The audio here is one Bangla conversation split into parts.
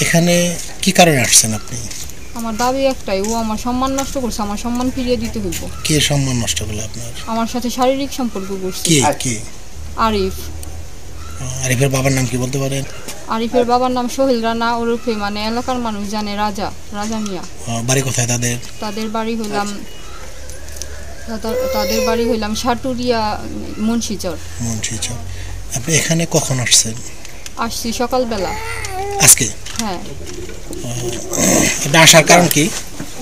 এখানে কি কারণে আসছেন আপনি? আমার দাবি একটাই, ও আমার সম্মান নষ্ট করছে, আমার সম্মান ফিরিয়ে দিতে হইব। কে সম্মান নষ্ট করলো আপনার? আমার সাথে শারীরিক সম্পর্ক করছে। কে কে? আরিফ। আরিফের বাবার নাম কি বলতে পারেন? আরিফের বাবার নাম সোহেল রানা, ওরফে মানে এলাকার মানুষ জানে রাজা, রাজা মিয়া। বাড়ি কোথায় তাদের? তাদের বাড়ি হইলাম সাটুরিয়া মুন্সিচর। মুন্সিচর। আপনি এখানে কখন আসছেন? আসছি সকালবেলা। আজকে? হ্যাঁ। আপনি আসার কারণ কি?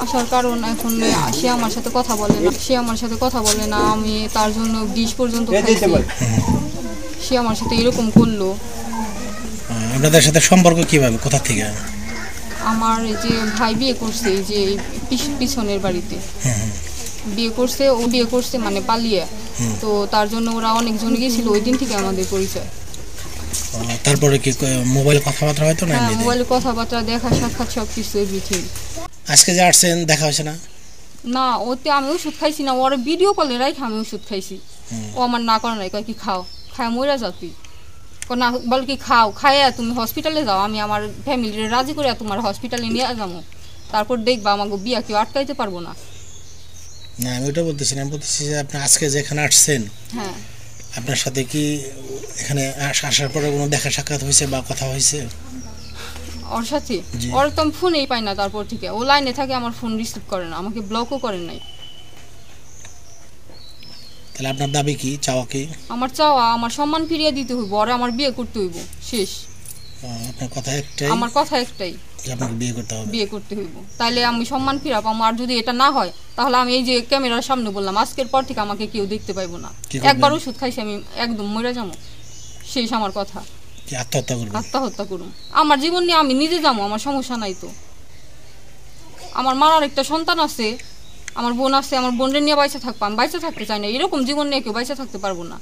আসার কারণ এখন সে আমার সাথে কথা বলে না, আমি তার জন্য বিষ পর্যন্ত খাইছি। সে আমার সাথে এরকম করলো। আপনাদের সাথে সম্পর্ক কিভাবে, কোথা থেকে? আমার যে ভাই বিয়ে করছে, এই যে পিছনের বাড়িতে বিয়ে করছে মানে পালিয়ে। তো তার জন্য ওরা অনেকজন গিয়েছিল, ওই দিন থেকে আমাদের পরিচয়। তারপরে কি মোবাইলে কথাবার্তা হয়তো না? হ্যাঁ, মোবাইলে কথাবার্তা, দেখা সাক্ষাৎ সবকিছু এভরিথিং। আজকে যে আসছেন দেখা হয়েছে না? না, ওতে আমি ওষুধ খাইছি না, ওরা ভিডিও কলে রাখে আমি ওষুধ খাইছি। ও আমার না করে নাই, কয় কি খাও, খায় মরে যাও তুই। না বল কি খাও, খাইয়া তুমি হসপিটালে যাও, আমি আমার ফ্যামিলির রাজি করে তোমার হসপিটালে নিয়ে যাবো, তারপর দেখবা আমাকে বিয়া কেউ আটকাইতে পারবো না। না, আমি ওটা বলতেছি না, আমি বলতেছি যে আপনি আজকে যেখানে আসছেন, হ্যাঁ, আপনার সাথে কি এখানে আসার পরে কোনো দেখা সাক্ষাৎ হয়েছে বা কথা হয়েছে ওর সাথে? ওর তো আমি ফোনেই পাই না, তারপর থেকে ও লাইনে থাকে, আমার ফোন রিসিভ করে না, আমাকে ব্লকও করেন নাই। তাহলে আপনার দাবি কি, চাওয়া কি? আমার চাওয়া আমার সম্মান ফিরিয়ে দিতে হইব, আর আমার বিয়ে করতে হইব, শেষ। আপনার কথা একটাই? আমার কথা একটাই, আপনাকে বিয়ে করতে হইব, তাইলে আমি সম্মান ফিরা পাবো। আর যদি এটা না হয়, তাহলে আমি এই যে ক্যামেরার সামনে বললাম, আজকের পর থেকে আমাকে কেউ দেখতে পাইবো না। একবার ওষুধ খাইছি আমি, একদম মরে যাবো, শেষ আমার কথা। আত্মহত্যা করুম, আমার জীবন নিয়ে আমি নিজে যাবো, আমার সমস্যা নাই তো। আমার মার একটা সন্তান আছে, আমার বোন আছে, আমার বোনের নিয়ে বাইচে থাকবো, আমি বাইচে থাকতে চাই না, এরকম জীবন নিয়ে কেউ বাইচে থাকতে পারবো না।